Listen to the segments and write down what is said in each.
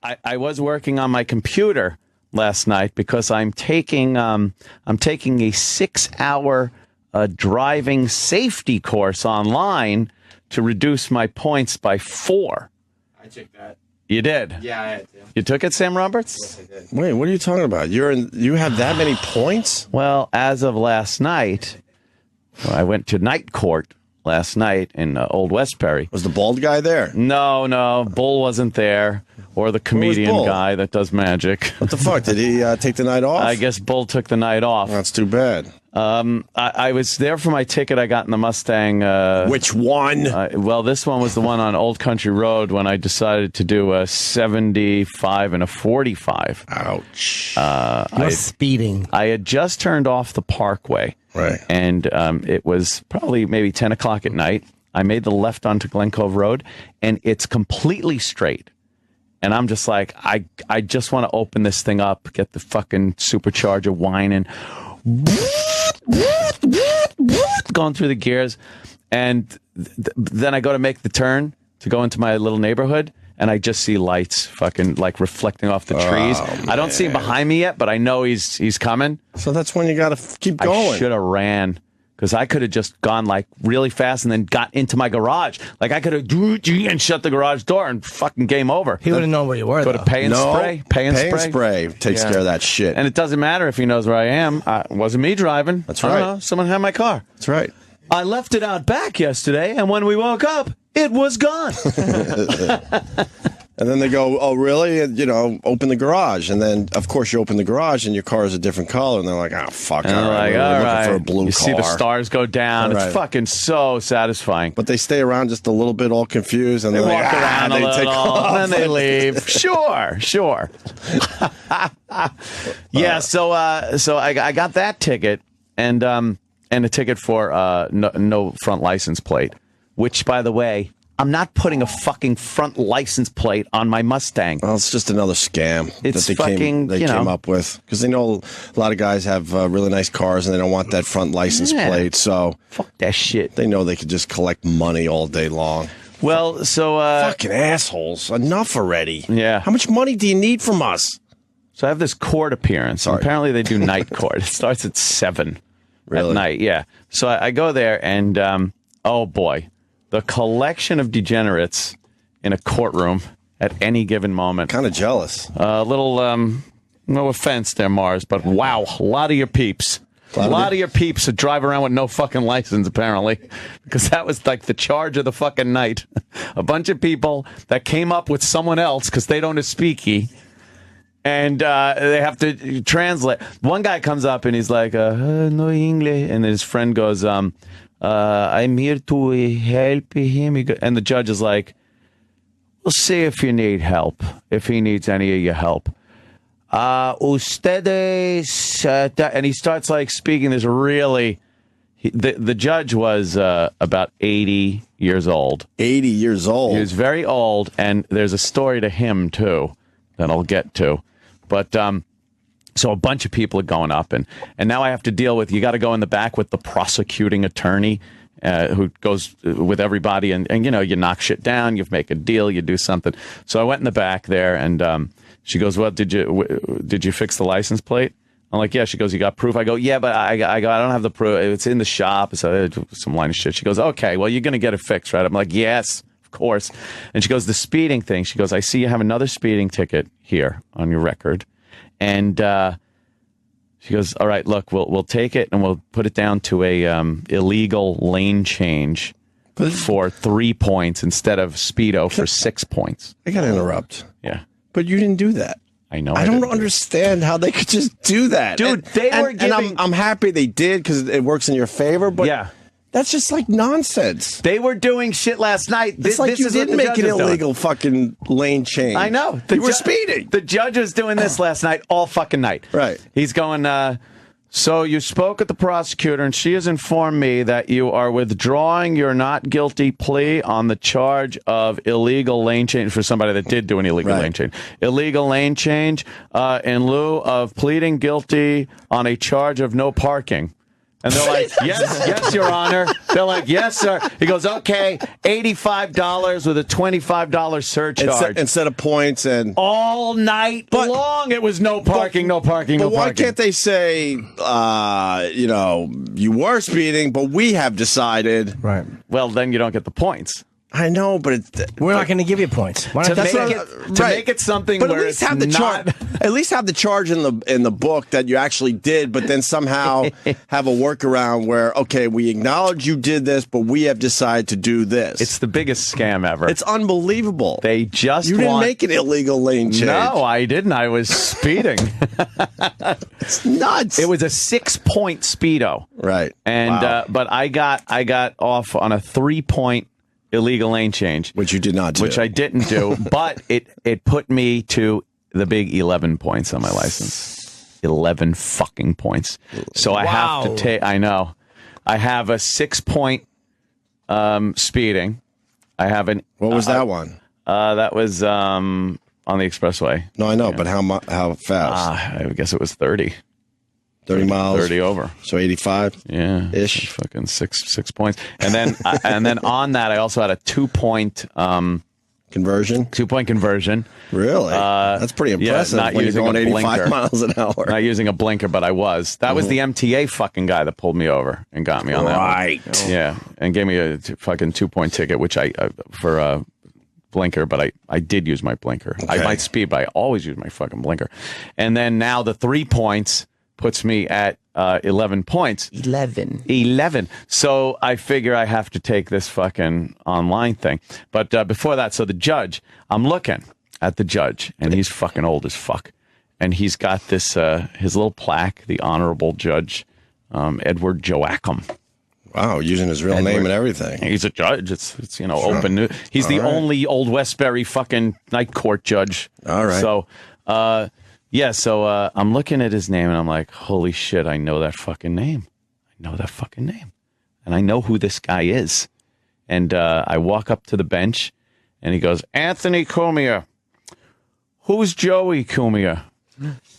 I was working on my computer last night because I'm taking a 6-hour driving safety course online to reduce my points by 4. I took that. You did? Yeah, I had to. You took it, Sam Roberts? Yes, I did. Wait, what are you talking about? You have that many points? Well, as of last night, I went to night court last night in Old Westbury. Was the bald guy there? No, Bull wasn't there, or the comedian Bull? guy that does magic. What the fuck? Did he take the night off? I guess Bull took the night off. That's too bad. I was there for my ticket I got in the Mustang. Which one? Well, this one was the one on Old Country Road when I decided to do a 75 and a 45. Ouch. You're speeding. I had just turned off the Parkway. Right. And it was probably maybe 10 o'clock at night. I made the left onto Glen Cove Road, and it's completely straight. And I'm just like, I just want to open this thing up, get the fucking supercharger whining, going through the gears. And then I go to make the turn to go into my little neighborhood, and I just see lights fucking like reflecting off the trees. I don't see him behind me yet, but I know he's coming. So that's when you got to keep going. I should have ran. Because I could have just gone like really fast and then got into my garage. Like I could have and shut the garage door and fucking game over. He would have known where you were. Go to pay and spray. Pay and spray takes care of that shit. And it doesn't matter if he knows where I am. It wasn't me driving. That's right. Someone had my car. That's right. I left it out back yesterday, and when we woke up, it was gone. And then they go, oh, really? And, open the garage. And then, of course, you open the garage, and your car is a different color. And they're like, oh, fuck. And all right, like, we're all looking right. for a blue you car. see the stars go down. All right. It's fucking so satisfying. But they stay around just a little bit, all confused. And They they're walk like, around a they little, take off. and then they leave. Sure. Yeah, so I got that ticket and a ticket for no front license plate, which, by the way, I'm not putting a fucking front license plate on my Mustang. Well, it's just another scam It's that they came up with. Because they know a lot of guys have really nice cars and they don't want that front license plate. So fuck that shit. They know they could just collect money all day long. Well, so... fucking assholes. Enough already. Yeah. How much money do you need from us? So I have this court appearance. And apparently they do night court. It starts at 7 at night. Yeah. So I go there and, oh boy. The collection of degenerates in a courtroom at any given moment. Kind of jealous. A little, no offense there, Mars, but wow, a lot of your peeps. A lot of your peeps that drive around with no fucking license, apparently, because that was like the charge of the fucking night. A bunch of people that came up with someone else because they don't speak and they have to translate. One guy comes up and he's like, no English, and his friend goes, I'm here to help him. And the judge is like, we'll see if you need help, if he needs any of your help. Ustedes, and he starts like speaking this really, the judge was about 80 years old. 80 years old? He was very old, and there's a story to him, too, that I'll get to. But, so a bunch of people are going up, and now I have to deal with, you got to go in the back with the prosecuting attorney who goes with everybody, and you knock shit down, you make a deal, you do something. So I went in the back there, and she goes, well, did you fix the license plate? I'm like, yeah. She goes, you got proof? I go, yeah, but I don't have the proof. It's in the shop. So some line of shit. She goes, okay, well, you're going to get it fixed, right? I'm like, yes, of course. And she goes, the speeding thing. She goes, I see you have another speeding ticket here on your record. And she goes, all right, look, we'll take it and we'll put it down to a illegal lane change for 3 points instead of speedo for 6 points. I got to interrupt. Yeah. But you didn't do that. I know. I don't understand how they could just do that. Dude, and I'm happy they did because it works in your favor, but yeah. That's just like nonsense. They were doing shit last night. It's like you didn't make an illegal fucking lane change. I know. You were speeding. The judge was doing this last night all fucking night. Right. He's going, so you spoke with the prosecutor, and she has informed me that you are withdrawing your not guilty plea on the charge of illegal lane change for somebody that did do an illegal lane change. Illegal lane change in lieu of pleading guilty on a charge of no parking. And they're like, yes, Your Honor. They're like, yes, sir. He goes, okay, $85 with a $25 surcharge. Instead of points and... All night long, it was no parking, no parking, no parking. But why can't they say, you were speeding, but we have decided... Right. Well, then you don't get the points. I know, but we're not going to give you points. To make it something but where at least it's have the not... at least have the charge in the book that you actually did, but then somehow have a workaround where, okay, we acknowledge you did this, but we have decided to do this. It's the biggest scam ever. It's unbelievable. They just You didn't make an illegal lane change. No, I didn't. I was speeding. It's nuts. It was a 6-point speedo. Right. And wow. But I got off on a 3-point illegal lane change, which you did not do. Which I didn't do, but it put me to the big 11 points on my license. 11 fucking points. So I have to take, I know. I have a 6-point speeding. I have an... What was that one? That was on the expressway. No, I know, but how fast? I guess it was 30. 30 miles, 30 over, so 85, ish. Fucking six points, and then and then on that, I also had a 2-point conversion. 2-point conversion. Really? That's pretty impressive. Not when using you're going 85 blinker. miles an hour. Not using a blinker, but I was. That was the MTA fucking guy that pulled me over and got me on that. Right. Yeah, and gave me a fucking 2-point ticket, which I for blinker, but I did use my blinker. Okay. I might speed, but I always use my fucking blinker. And then now the 3 points puts me at 11 points. 11. So I figure I have to take this fucking online thing. But before that, so the judge, I'm looking at the judge, and he's fucking old as fuck. And he's got this, his little plaque, the Honorable Judge Edward Joachim. Wow, using his real name and everything. He's a judge. It's open news. He's the only Old Westbury fucking night court judge. All right. So, yeah, so I'm looking at his name, and I'm like, holy shit, I know that fucking name. And I know who this guy is. And I walk up to the bench, and he goes, Anthony Cumia. Who's Joey Cumia?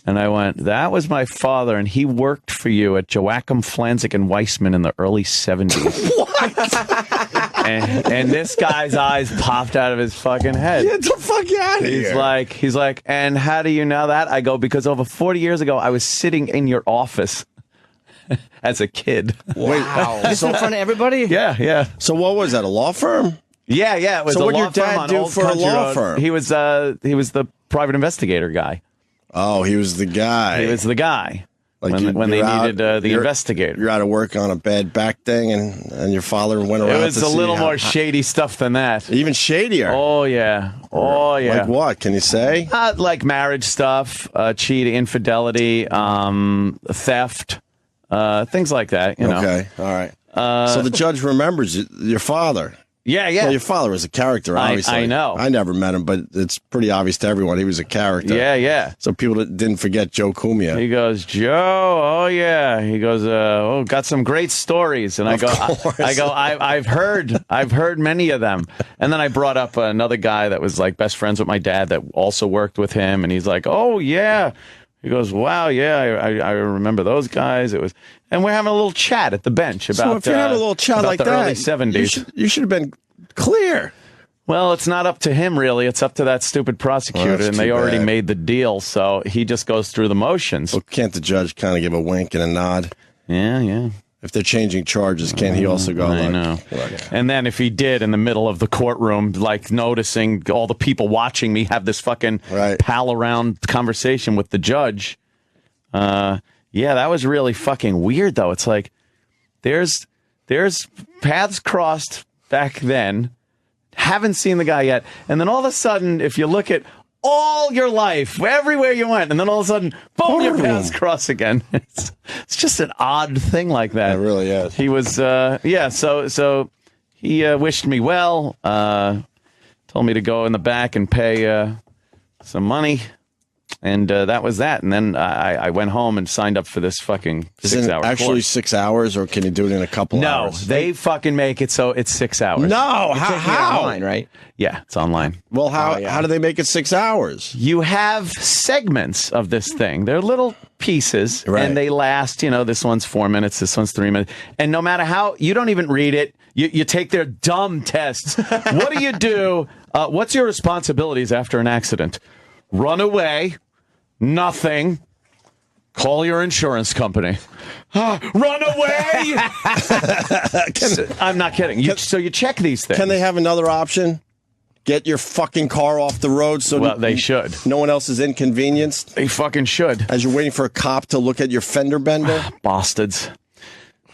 And I went, that was my father, and he worked for you at Joachim Flanzig and Weissman in the early 70s. What? And this guy's eyes popped out of his fucking head. Get the fuck out of here. He's like, and how do you know that? I go, because over 40 years ago, I was sitting in your office as a kid. Wow. This in front of everybody? Yeah. So what was that, a law firm? Yeah. It was so a what law your dad firm on do Old for Country a law Road. firm? He was the private investigator guy. Oh, he was the guy. He was the guy. Like when they needed the investigator. You're out of work on a bad back thing, and your father went around. It was a little more shady stuff than that. Even shadier. Oh yeah. Like what? Can you say? Like marriage stuff, cheating, infidelity, theft, things like that. You know. Okay. All right. So the judge remembers your father. Yeah. Well, your father was a character, obviously. I know. I never met him, but it's pretty obvious to everyone he was a character. Yeah. So people didn't forget Joe Cumia. He goes, Joe, oh yeah. He goes, got some great stories. And I've heard many of them. And then I brought up another guy that was like best friends with my dad that also worked with him. And he's like, oh yeah. He goes, wow, yeah, I remember those guys. And we're having a little chat at the bench about. So if you're having a little chat like the that, early 70s, you should have been clear. Well, it's not up to him really. It's up to that stupid prosecutor, and they already made the deal. So he just goes through the motions. Well, can't the judge kind of give a wink and a nod? Yeah. If they're changing charges, can't he also go? I know. And then if he did in the middle of the courtroom, like noticing all the people watching me have this fucking pal around conversation with the judge. Yeah, that was really fucking weird, though. It's like there's paths crossed back then. Haven't seen the guy yet. And then all of a sudden, if you look at all your life, everywhere you went, and then all of a sudden, boom, your paths cross again. It's just an odd thing like that. It really is. He was, so he wished me well, told me to go in the back and pay some money, And that was that. And then I went home and signed up for this fucking 6-hour course. Actually 6 hours, or can you do it in a couple hours? No, they fucking make it so it's 6 hours. No, how? Online, right? Yeah, it's online. Well, how do they make it 6 hours? You have segments of this thing. They're little pieces, Right. and they last, this one's 4 minutes, this one's 3 minutes. And no matter how, you don't even read it. You take their dumb tests. What do you do? What's your responsibilities after an accident? Run away. Nothing. Call your insurance company. Run away! I'm not kidding. So you check these things. Can they have another option? Get your fucking car off the road so they should. No one else is inconvenienced They fucking should. as you're waiting for a cop to look at your fender bender. Bastards.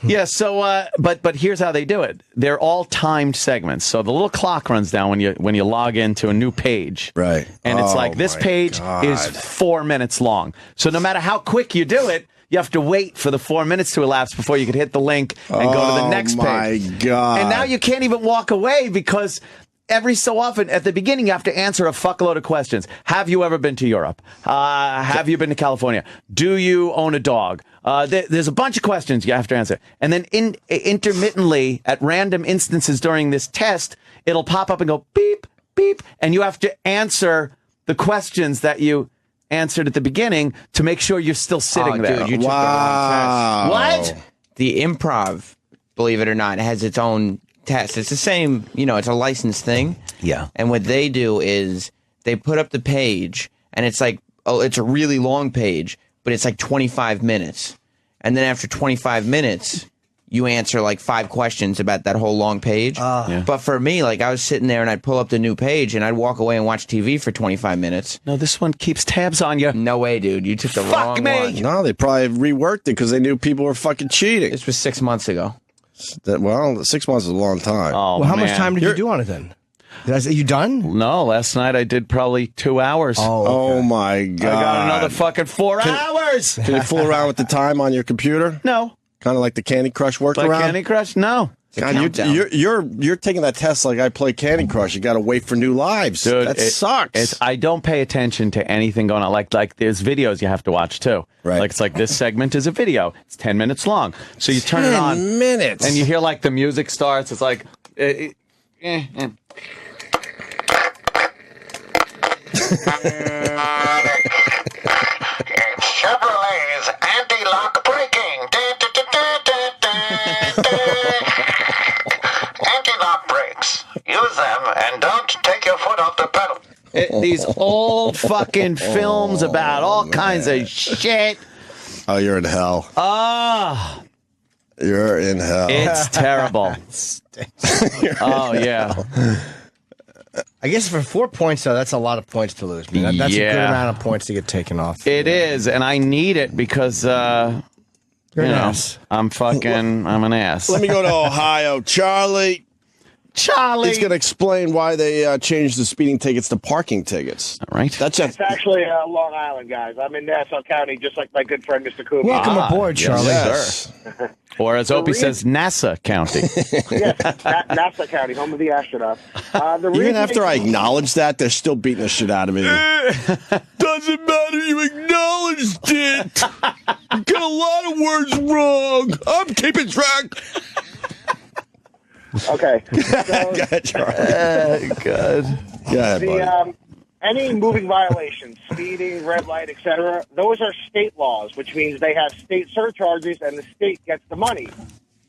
Yeah, so but here's how they do it. They're all timed segments. So the little clock runs down when you log into a new page. Right. And it's Oh, like this my page God. is 4 minutes long. So no matter how quick you do it, you have to wait for the 4 minutes to elapse before you can hit the link and go to the next page. Oh, my God. And now you can't even walk away because every so often at the beginning you have to answer a fuckload of questions. Have you ever been to Europe? Have you been to California? Do you own a dog? There's a bunch of questions you have to answer. And then intermittently, at random instances during this test, it'll pop up and go beep, beep. And you have to answer the questions that you answered at the beginning to make sure you're still sitting there. Dude, you took the wrong What? test. The Improv, believe it or not, has its own test. It's the same, it's a licensed thing. Yeah. And what they do is they put up the page, and it's like, it's a really long page, but it's like 25 minutes. And then after 25 minutes, you answer like 5 questions about that whole long page. Yeah. But for me, like, I was sitting there and I'd pull up the new page and I'd walk away and watch TV for 25 minutes. No, this one keeps tabs on you. No way, dude. You took the wrong me. one. No, they probably reworked it because they knew people were fucking cheating. This was 6 months ago. Well, 6 months is a long time. Oh, Well, how much man. time did you do on it then? Are you done? No, last night I did probably 2 hours. Oh, my God. I got another fucking 4 hours. Can you fool around with the time on your computer? No. Kind of like the Candy Crush workaround? Like Candy Crush? No. God, countdown. you're taking that test like I play Candy Crush. You got to wait for new lives. Dude, that sucks. I don't pay attention to anything going on. Like there's videos you have to watch too. Right. Like it's like this segment is a video. It's 10 minutes long. So you turn it 10 on. minutes. And you hear like the music starts. It's like. Chevrolet's anti-lock braking. Anti-lock brakes. Use them and don't take your foot off the pedal. These old fucking films about all kinds of shit. Oh, you're in hell. Ah, You're in hell. it's terrible. Oh yeah. I guess for 4 points, though, that's a lot of points to lose. Man. That's a good Yeah. amount of points to get taken off. It is, and I need it because You're an ass. I'm an ass. Let me go to Ohio. Charlie. Charlie. He's going to explain why they changed the speeding tickets to parking tickets. All right. That's it. It's actually Long Island, guys. I'm in Nassau County, just like my good friend, Mr. Cooper. Welcome aboard, yes, Charlie. Yes. Or as Opie says, NASA County. Yes, Nassau County, home of the astronauts. Even after I acknowledge that, they're still beating the shit out of me. Doesn't matter. You acknowledged it. You got a lot of words wrong. I'm keeping track. Okay. Go ahead, Charlie. Good. Go ahead, buddy. Any moving violations, speeding, red light, etc., those are state laws, which means they have state surcharges and the state gets the money.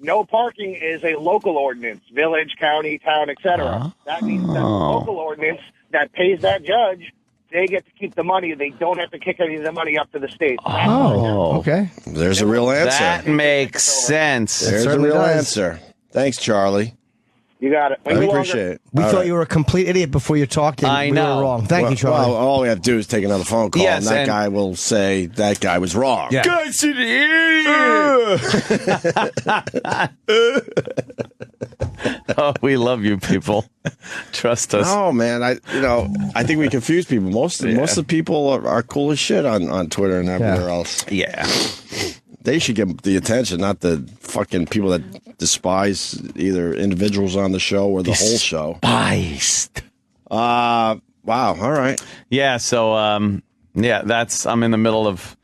No parking is a local ordinance, village, county, town, etc. That means that the local ordinance that pays that judge, they get to keep the money. They don't have to kick any of the money up to the state. Oh, okay. There's a real answer. That makes sense. There's a certainly real does. answer. Thanks, Charlie. You got it. I appreciate it. We All thought right. you were a complete idiot before you talked. And I we know. were wrong. Thank you, Charlie. Well, all we have to do is take another phone call, Yes, and that and- guy will say that guy was wrong. Yeah. Guy's an idiot. Oh, we love you people. Trust us. No, man. I think we confuse people. Most of the people are cool as shit on Twitter and everywhere else. Yeah. They should get the attention, not the fucking people that despise either individuals on the show or the whole show. Spiced. Wow. All right. Yeah, so Yeah, I'm in the middle of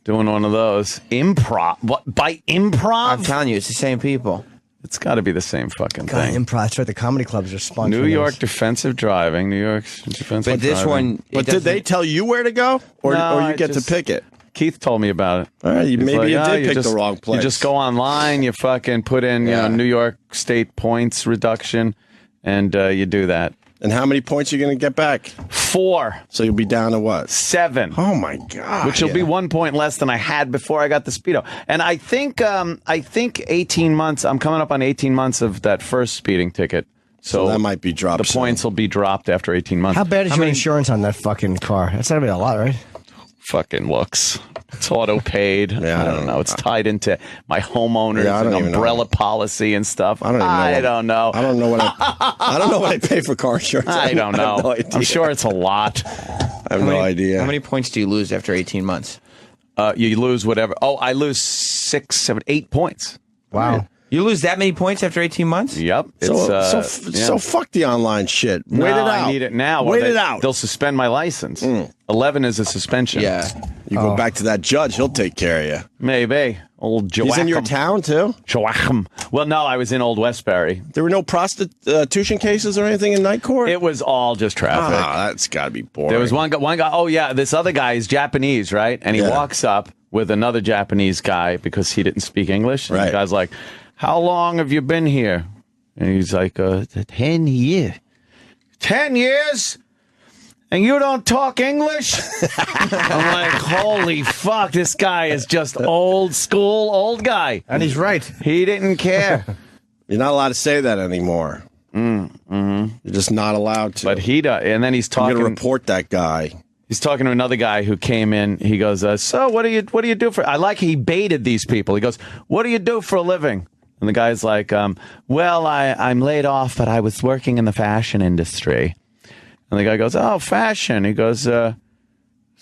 doing one of those. Improv? What, by improv? I'm telling you, it's the same people. It's got to be the same fucking God, thing. improv. That's right. The comedy clubs are sponsoring New York those. defensive driving. New York defensive But this driving. one, But did they tell you where to go, or No, you I get just- to pick it? Keith told me about it. All right, He's maybe like, you "Oh, did pick just- the wrong place. You just go online, you fucking put in New York State points reduction, and you do that. And how many points are you going to get back? 4, So you'll be down to what? 7. Oh my god! Which will be 1 point less than I had before I got the Speedo. And I think 18 months, I'm coming up on 18 months of that first speeding ticket. So that might be dropped. The points will be dropped after 18 months. How bad is your insurance on that fucking car? That's gotta be a lot, right? Fucking looks. It's auto paid. Yeah, I don't know. It's tied into my homeowners Yeah, I don't and even umbrella know. policy and stuff. I don't even know. I don't know. I don't know what I don't know what I pay for car insurance. I don't know. have no idea. I'm sure it's a lot. I have no idea. How many points do you lose after 18 months? You lose whatever. Oh, I lose 6, 7, 8 points. Wow. You lose that many points after 18 months? Yep. So fuck the online shit. No, Wait it out. I need it now. or Wait it out. They'll suspend my license. 11 is a suspension. Yeah. You go back to that judge, he'll take care of you. Maybe. Old Joachim. He's in your town too. Joachim. Well, no, I was in Old Westbury. There were no prostitution cases or anything in night court. It was all just traffic. That's got to be boring. There was one guy. Oh, yeah. This other guy is Japanese, right? And he walks up with another Japanese guy because he didn't speak English. And Right. the guy's like, how long have you been here? And he's like, 10 years. 10 years? And you don't talk English? I'm like, holy fuck, this guy is just old school, old guy. And he's right. He didn't care. You're not allowed to say that anymore. You're just not allowed to. But he does. And then he's I'm talking. going to report that guy. He's talking to another guy who came in. He goes, so what do you do for? I like he baited these people. He goes, what do you do for a living? And the guy's like, well, I'm laid off, but I was working in the fashion industry. And the guy goes, oh, fashion. He goes, is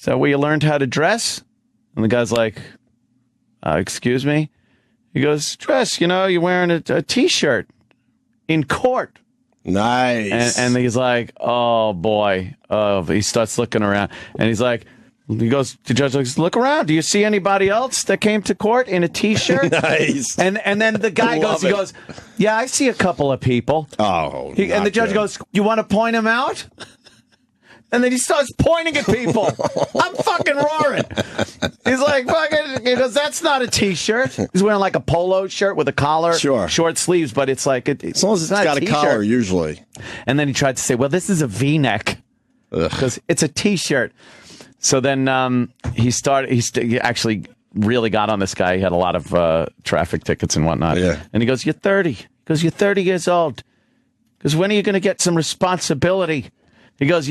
that where you learned how to dress? And the guy's like, excuse me? He goes, dress, you're wearing a T-shirt in court. Nice. And he's like, oh, boy. He starts looking around. And he's like, he goes, the judge goes, look around. Do you see anybody else that came to court in a T-shirt? Nice. And then the guy goes, yeah, I see a couple of people. Oh, And the judge goes, you want to point him out? And then he starts pointing at people. I'm fucking roaring. He's like, fucking, he goes, that's not a T-shirt. He's wearing like a polo shirt with a collar, Sure. short sleeves, but it's like, as long as it's not got a T-shirt. collar, usually. And then he tried to say, well, this is a V-neck because it's a T-shirt. So then he actually really got on this guy. He had a lot of traffic tickets and whatnot. Yeah. And he goes, you're 30. He goes, you're 30 years old. Because when are you going to get some responsibility? He goes,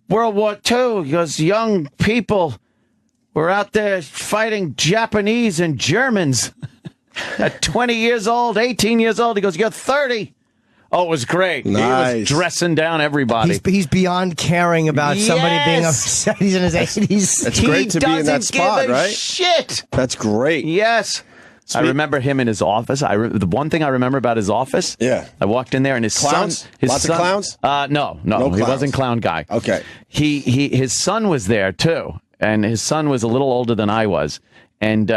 World War II. He goes, young people were out there fighting Japanese and Germans at 20 years old, 18 years old. He goes, you're 30. Oh, it was great. He was Nice. dressing down everybody. He's beyond caring about somebody being upset. He's in his 80s. It's great to be in that spot, give a right? Shit. That's great. Yes. I remember him in his office. The one thing I remember about his office. Yeah. I walked in there and his Clowns? son. His Lots of son, clowns? No, he clowns. wasn't clown guy. Okay. His son was there too, and his son was a little older than I was, and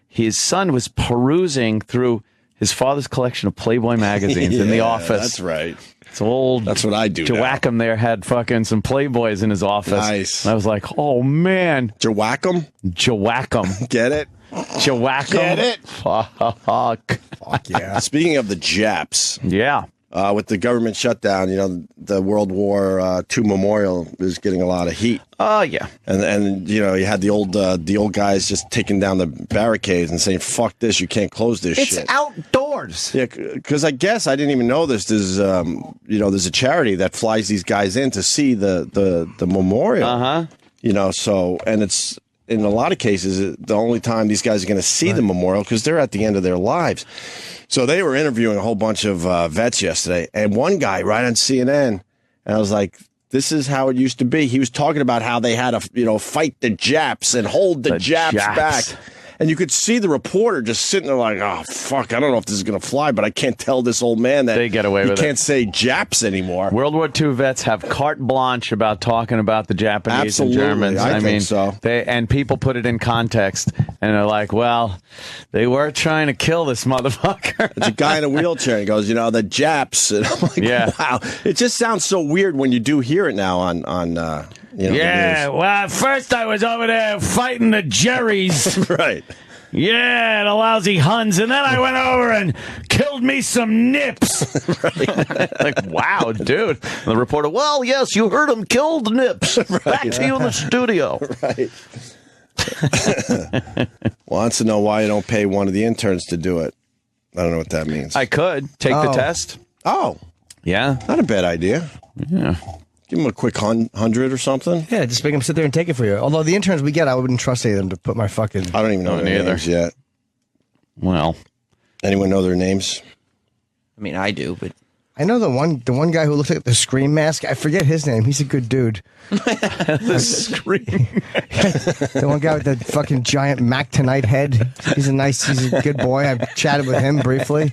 his son was perusing through his father's collection of Playboy magazines in the office. That's right. It's old. That's what I do now. Joachim there had fucking some Playboys in his office. Nice. And I was like, oh man, Joachim? Joachim. Get it? Joachim. Get it? Fuck. Fuck yeah. Speaking of the Japs, Yeah. with the government shutdown, the World War II memorial is getting a lot of heat. Oh yeah. And you had the old guys just taking down the barricades and saying, fuck this, you can't close this It's shit. outdoors. Yeah, because I guess I didn't even know this. There's there's a charity that flies these guys in to see the memorial. So and it's in a lot of cases the only time these guys are going to see the memorial because they're at the end of their lives. So they were interviewing a whole bunch of vets yesterday, and one guy right on CNN, and I was like, this is how it used to be. He was talking about how they had to fight the Japs and hold the Japs back. And you could see the reporter just sitting there like, oh, fuck, I don't know if this is going to fly, but I can't tell this old man that They get away with it. you can't say Japs anymore. World War II vets have carte blanche about talking about the Japanese Absolutely, and Germans. I think mean, so. And people put it in context, and they're like, well, they were trying to kill this motherfucker. It's a guy in a wheelchair, and he goes, the Japs. And I'm like, wow. It just sounds so weird when you do hear it now on the news. Well, at first I was over there fighting the Jerrys. Right. Yeah, the lousy Huns. And then I went over and killed me some nips. Like, wow, dude. And the reporter, well, yes, you heard him kill the nips. Back to you in the studio. Right. Wants to know why you don't pay one of the interns to do it. I don't know what that means. I could take the test. Oh, Yeah. not a bad idea. Yeah. Give him a quick 100 or something. Yeah, just make them sit there and take it for you. Although the interns we get, I wouldn't trust any of them to put my fucking. I don't even know their names yet. Well, Anyone know their names? I mean, I do, but I know the one guy who looks like the Scream mask. I forget his name. He's a good dude. the scream. The one guy with the fucking giant Mac Tonight head. He's a good boy. I chatted with him briefly.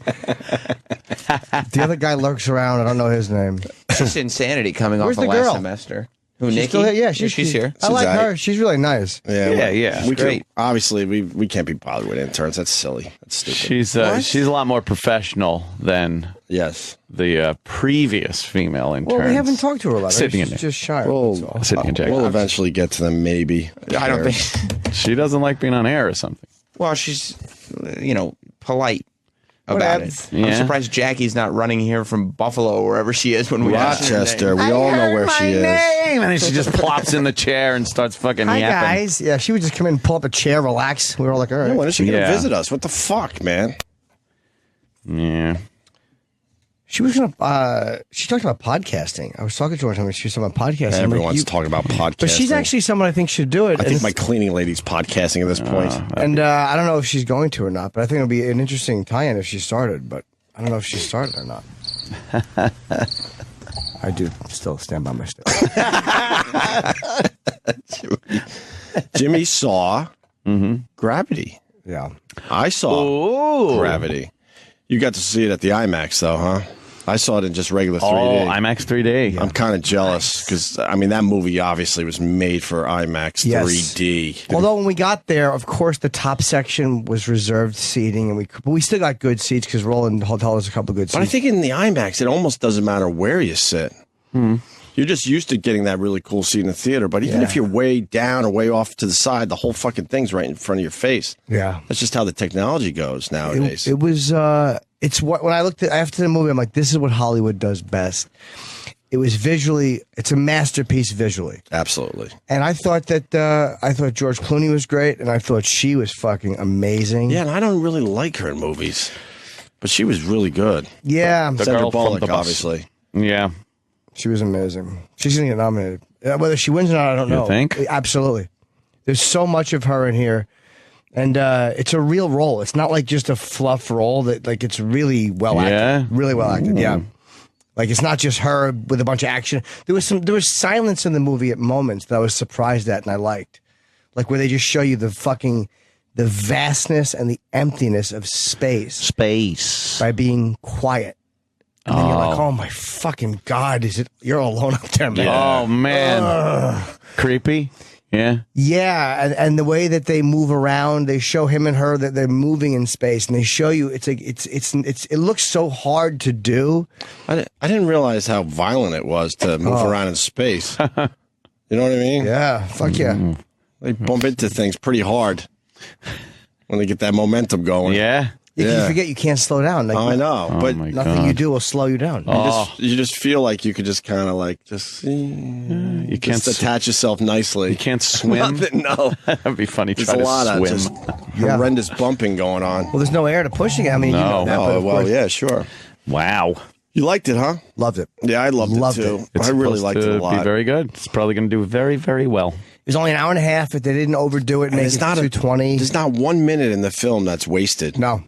The other guy lurks around. I don't know his name. it's just insanity coming Where's off of the last girl? semester. Who, She's Nikki? still here? Yeah, she's here. I like She's her. She's really nice. Yeah. We Great. obviously, we can't be bothered with interns. That's silly. That's stupid. She's a lot more professional than Yes. the previous female interns. Well, we haven't talked to her a lot. Sydney She's and just shy. Well, that's all. Sydney and Jake. We'll eventually get to them, maybe. I don't think. She doesn't like being on air or something. Well, she's, polite about it. Yeah. I'm surprised Jackie's not running here from Buffalo or wherever she is when we ask her Rochester. name. We all know where she is. And then she just plops in the chair and starts fucking Hi, yapping. guys. Yeah, she would just come in, pull up a chair, relax. We were all like, all right. Yeah, when is she going to Yeah. visit us? What the fuck, man? Yeah. She was going to, she talked about podcasting. I was talking to her one time and she was talking about podcasting. I'm Everyone's like, talking about podcasting. But she's actually someone I think should do it. I think And my cleaning lady's podcasting at this point. And I don't know if she's going to or not, but I think it would be an interesting tie-in if she started, but I don't know if she started or not. I do still stand by my statement. Jimmy saw Gravity. Yeah. I saw Ooh. Gravity. You got to see it at the IMAX, though, huh? I saw it in just regular 3D. Oh, IMAX 3D. I'm kind of jealous because, that movie obviously was made for IMAX Yes. 3D. Although when we got there, of course, the top section was reserved seating, and but we still got good seats because Roland Hotel has a couple good seats. But I think in the IMAX, it almost doesn't matter where you sit. You're just used to getting that really cool seat in the theater. But even if you're way down or way off to the side, the whole fucking thing's right in front of your face. Yeah. That's just how the technology goes nowadays. It was, it's what, when I looked at, after the movie, I'm like, this is what Hollywood does best. It was visually, it's a masterpiece visually. Absolutely. And I thought that, I thought George Clooney was great, and I thought she was fucking amazing. Yeah, and I don't really like her in movies, but she was really good. Yeah. The Sandra girl from Bullock, the bus. obviously. Yeah. She was amazing. She's going to get nominated. Whether she wins or not, I don't know. think? Absolutely. There's so much of her in here. And it's a real role. It's not like just a fluff role. That like it's really well acted. Yeah? Really well acted. Yeah. Like it's not just her with a bunch of action. There was silence in the movie at moments that I was surprised at and I liked. Like where they just show you the vastness and the emptiness of space by being quiet. And then you're like, oh my fucking God, you're alone up there, man. Oh, man. Creepy. Yeah. Yeah, and the way that they move around, they show him and her that they're moving in space, and they show you it looks so hard to do. I didn't realize how violent it was to move around in space. You know what I mean? Yeah, fuck yeah. They bump into things pretty hard when they get that momentum going. Yeah. You forget you can't slow down. Like, I know, but my nothing you do will slow you down. you just feel like you could just kind of like You can't just attach yourself nicely. You can't swim. Nothing, no. That'd be funny. There's Try a to lot of swim. just horrendous bumping going on. Well, there's no air to pushing it. I mean, you know that, but Oh, of well, course, yeah, sure. Wow. You liked it, huh? loved it. Yeah, I loved Loved it too. it. I really supposed liked to it a lot. Be very good. It's probably going to do very, very well. It was only an hour and a half. If they didn't overdo it, And make it's it not 220. There's not 1 minute in the film that's wasted. No,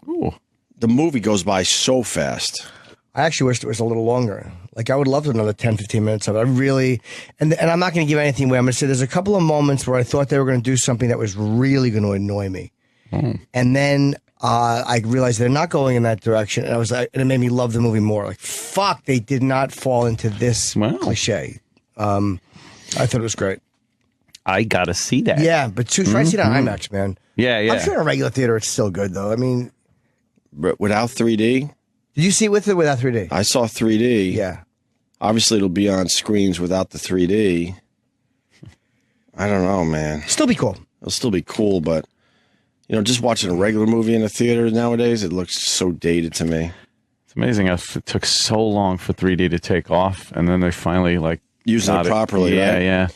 Ooh. The movie goes by so fast. I actually wished it was a little longer. Like I would love another 10, 15 minutes of it. I really, and I'm not going to give anything away. I'm going to say there's a couple of moments where I thought they were going to do something that was really going to annoy me. And then I realized they're not going in that direction, and and it made me love the movie more. Like, fuck, they did not fall into this cliche. I thought it was great. I gotta see that. Yeah, but try to see it on IMAX, man. Yeah. I'm sure in a regular theater it's still good, though. I mean, Without 3D? did you see it with or without 3D? I saw 3D. Yeah. Obviously, it'll be on screens without the 3D. I don't know, man. Still be cool. It'll still be cool, but, just watching a regular movie in a theater nowadays, it looks so dated to me. It's amazing how it took so long for 3D to take off, and then they finally Using it properly, Yeah, right? yeah.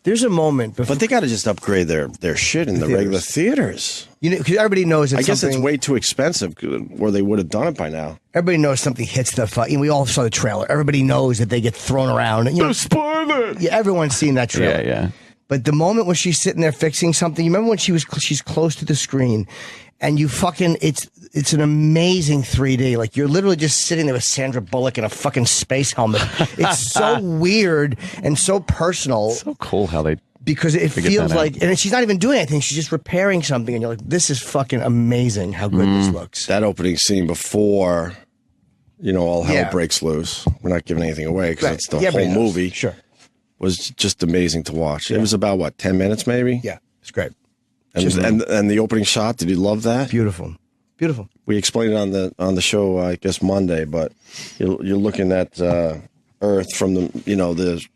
There's a moment before. But they got to just upgrade their shit in the regular theaters. Because everybody knows I guess it's way too expensive, or they would have done it by now. Everybody knows something hits the we all saw the trailer. Everybody knows that they get thrown around. Spoiler! Yeah, everyone's seen that trailer. Yeah. But the moment when she's sitting there fixing something, you remember when she's close to the screen, and it's an amazing 3D. Like, you're literally just sitting there with Sandra Bullock in a fucking space helmet. It's so weird and so personal. So cool how they because it feels like, and she's not even doing anything. She's just repairing something, and you're like, this is fucking amazing how good this looks. That opening scene before, all hell breaks loose. We're not giving anything away because it's the whole movie. Sure. Was just amazing to watch. It was about 10 minutes maybe. Yeah, it's great. And the opening shot. Did you love that? Beautiful. We explained it on the show, I guess Monday. But you're looking at Earth from the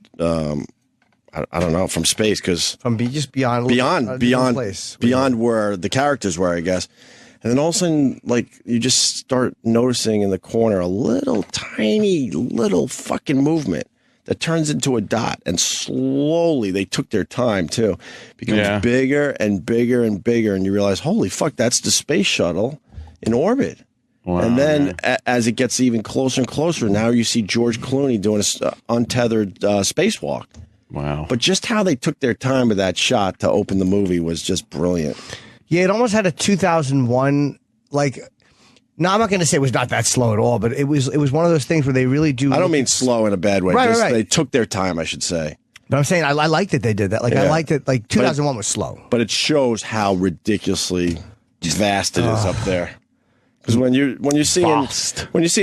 I don't know, from space, because from just beyond place, beyond where the characters were, I guess. And then all of a sudden, you just start noticing in the corner a little tiny little fucking movement that turns into a dot, and slowly, they took their time too, becomes bigger and bigger and bigger, and you realize, holy fuck, that's the space shuttle in orbit. Wow, and then as it gets even closer and closer, now you see George Clooney doing an untethered spacewalk. Wow. But just how they took their time with that shot to open the movie was just brilliant. Yeah, it almost had a 2001, no, I'm not going to say it was not that slow at all, but it was one of those things where they really do. I don't mean slow in a bad way. Right. They took their time, I should say. But I'm saying I liked that they did that. I liked it. 2001 was slow. But it shows how ridiculously vast it is up there. Because when you're seeing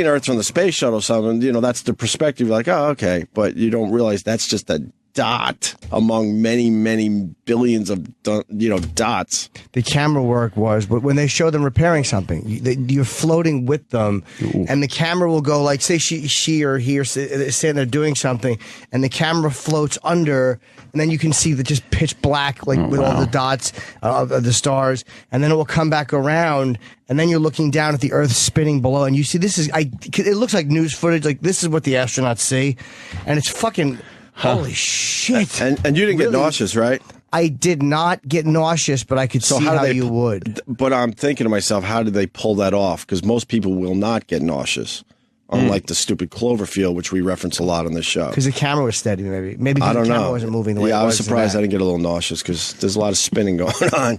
Earth from the space shuttle, or something, that's the perspective. You're like, oh, okay, but you don't realize that's just a dot among many, many billions of dots. The camera work was, but when they show them repairing something, you're floating with them, and the camera will go say she or he are saying they're doing something, and the camera floats under, and then you can see the just pitch black with all the dots of the stars, and then it will come back around, and then you're looking down at the Earth spinning below, and you see it looks like news footage. This is what the astronauts see, and it's fucking. Holy shit. And you didn't get nauseous, right? I did not get nauseous, but I could see how you would. But I'm thinking to myself, how did they pull that off? Because most people will not get nauseous. Unlike the stupid Cloverfield, which we reference a lot on this show. Because the camera was steady, maybe. Maybe I don't the camera know. wasn't moving the way it was. I was surprised I didn't get a little nauseous because there's a lot of spinning going on.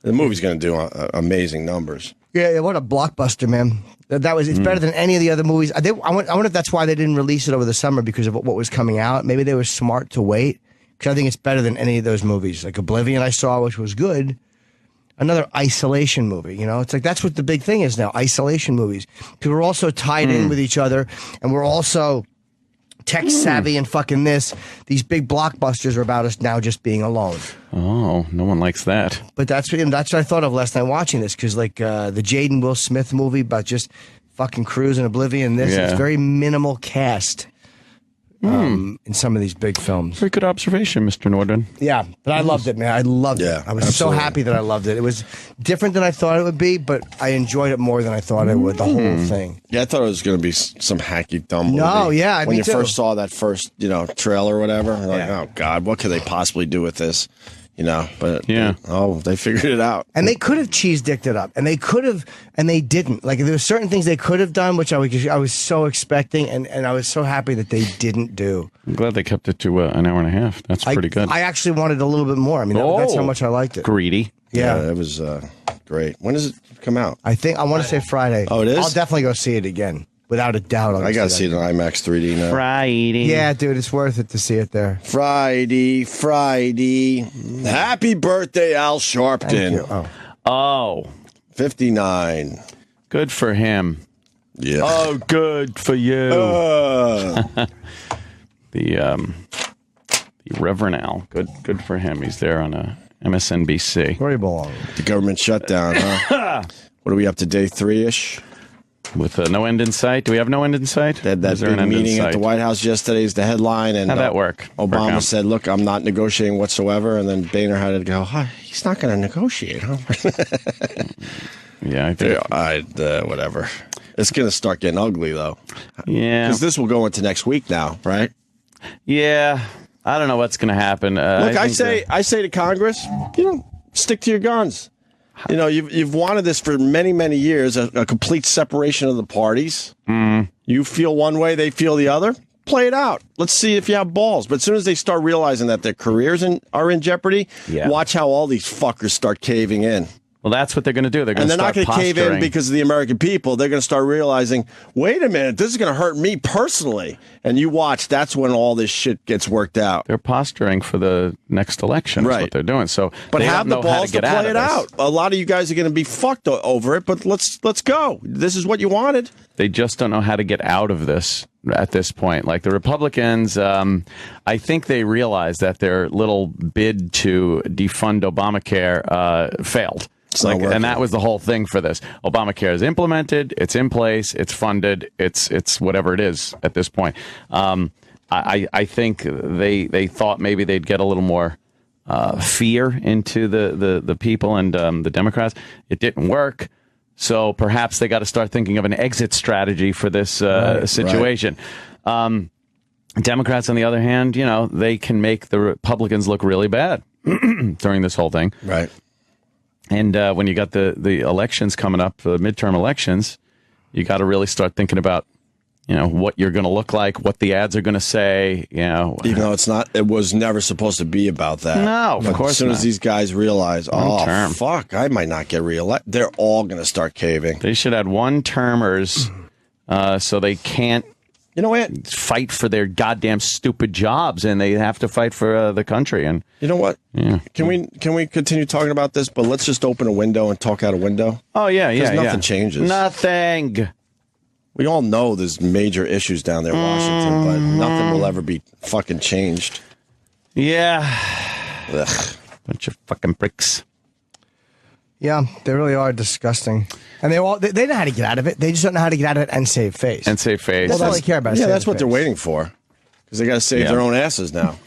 The movie's going to do amazing numbers. Yeah, what a blockbuster, man. It's better than any of the other movies. I wonder if that's why they didn't release it over the summer, because of what was coming out. Maybe they were smart to wait, because I think it's better than any of those movies. Like Oblivion I saw, which was good. Another isolation movie, It's that's what the big thing is now, isolation movies. Because we're also tied in with each other, and we're also tech savvy and fucking this. These big blockbusters are about us now just being alone. Oh, no one likes that. But that's what I thought of last night watching this, because the Jaden Will Smith movie about just fucking Cruise and Oblivion, it's very minimal cast in some of these big films. Very good observation, Mr. Norden. Yeah, but I loved it, man. I loved it. I was so happy that I loved it. It was different than I thought it would be, but I enjoyed it more than I thought it would, the whole thing. Yeah, I thought it was going to be some hacky dumb movie. No, yeah, when me you too. first saw that first, trailer or whatever, you're like, oh God, what could they possibly do with this? But they figured it out. And they could have cheese-dicked it up, and they could have, and they didn't. There were certain things they could have done, which I was so expecting, and I was so happy that they didn't do. I'm glad they kept it to an hour and a half. That's pretty good. I actually wanted a little bit more. I mean, that's how much I liked it. Greedy. Yeah, it was great. When does it come out? I want to say Friday. Oh, it is? I'll definitely go see it again. Without a doubt. I got to see it in IMAX 3D now. Friday. Yeah, dude, it's worth it to see it there. Friday. Happy birthday, Al Sharpton. Thank you. Oh. Oh, 59. good for him. Yeah. Oh, good for you. The Reverend Al. Good for him. He's there on MSNBC. Where he belongs. The government shutdown, huh? What are we up to, day 3-ish? With no end in sight. Do we have no end in sight? That Is there big an end in meeting at sight? the White House yesterday is the headline. And How'd that work? Obama said, look, I'm not negotiating whatsoever. And then Boehner had to go, he's not going to negotiate, huh? Yeah, I think. Whatever. It's going to start getting ugly, though. Yeah. Because this will go into next week now, right? Yeah. I don't know what's going to happen. Look, I say to Congress, stick to your guns. You've wanted this for many, many years, a complete separation of the parties. You feel one way, they feel the other. Play it out. Let's see if you have balls. But as soon as they start realizing that their careers are in jeopardy, watch how all these fuckers start caving in. Well, that's what they're going to do. They're not going to cave in because of the American people. They're going to start realizing, wait a minute, this is going to hurt me personally. And you watch, that's when all this shit gets worked out. They're posturing for the next election. Right. Is what they're doing. So, but have the balls to play it out. A lot of you guys are going to be fucked over it, but let's go. This is what you wanted. They just don't know how to get out of this at this point. Like the Republicans, I think they realize that their little bid to defund Obamacare failed. And that was the whole thing for this. Obamacare is implemented, it's in place, it's funded, it's whatever it is at this point. I think they thought maybe they'd get a little more fear into the people and the Democrats. It didn't work. So perhaps they got to start thinking of an exit strategy for this situation. Right. Democrats, on the other hand, they can make the Republicans look really bad during this whole thing. Right. And when you got the elections coming up, the midterm elections, you got to really start thinking about, what you're going to look like, what the ads are going to say, Even though it was never supposed to be about that. No, of course not. As soon as these guys realize, fuck, I might not get reelected, they're all going to start caving. They should add one-termers so they can't fight for their goddamn stupid jobs, and they have to fight for the country. And you know what? Yeah. Can we continue talking about this? But let's just open a window and talk out a window. Oh yeah, because nothing changes. Nothing. We all know there's major issues down there in Washington, but nothing will ever be fucking changed. Yeah. Ugh. Bunch of fucking pricks. Yeah, they really are disgusting. And they know how to get out of it. They just don't know how to get out of it and save face. And save face. That's all they care about. Yeah, that's what they're waiting for. Because they got to save their own asses now.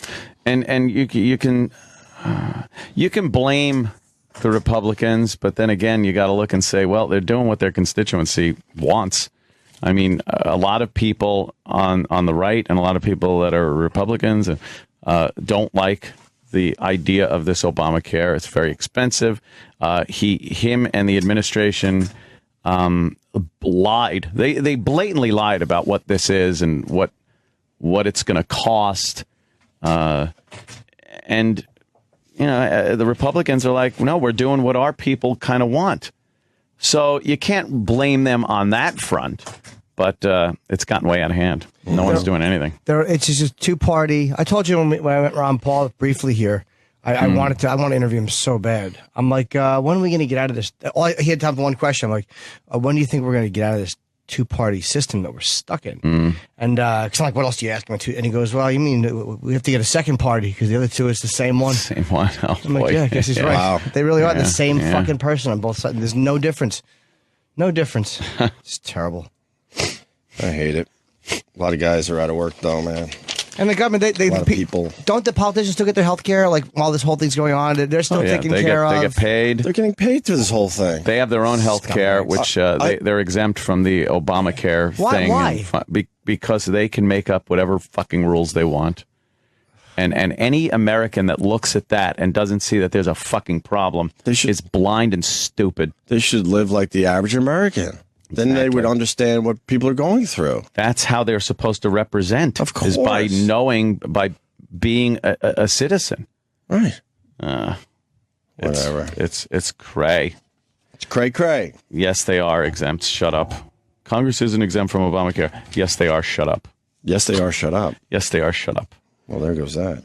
And you can blame the Republicans, but then again, you got to look and say, well, they're doing what their constituency wants. I mean, a lot of people on the right and a lot of people that are Republicans don't like the idea of this Obamacare. It's very expensive. Him and the administration lied. They blatantly lied about what this is and what it's going to cost. And the Republicans are like, no, we're doing what our people kind of want. So you can't blame them on that front. But it's gotten way out of hand. No one's doing anything. It's just a two-party. I told you when I met Ron Paul briefly here, I want to interview him so bad. I'm like, when are we going to get out of this? He had time for one question. I'm like, when do you think we're going to get out of this two-party system that we're stuck in? And cause I'm like, what else do you ask him? And he goes, well, you mean we have to get a second party because the other two is the same one. Same one. Oh, I'm like, yeah, I guess he's right. Wow. They really are the same fucking person on both sides. There's no difference. No difference. It's terrible. I hate it. A lot of guys are out of work, though, man. And the government, a lot of people. Don't the politicians still get their health care? Like, while this whole thing's going on, they're still taken care of. They get paid. They're getting paid through this whole thing. They have their own health care, which they're exempt from the Obamacare thing. Why? Because they can make up whatever fucking rules they want. And any American that looks at that and doesn't see that there's a fucking problem is blind and stupid. They should live like the average American. Then they would understand what people are going through. That's how they're supposed to represent. Of course. Is by being a citizen. Right. Whatever. It's cray. It's cray. Yes, they are exempt. Shut up. Congress isn't exempt from Obamacare. Yes, they are. Shut up. Yes, they are. Shut up. Yes, they are. Shut up. Well, there goes that.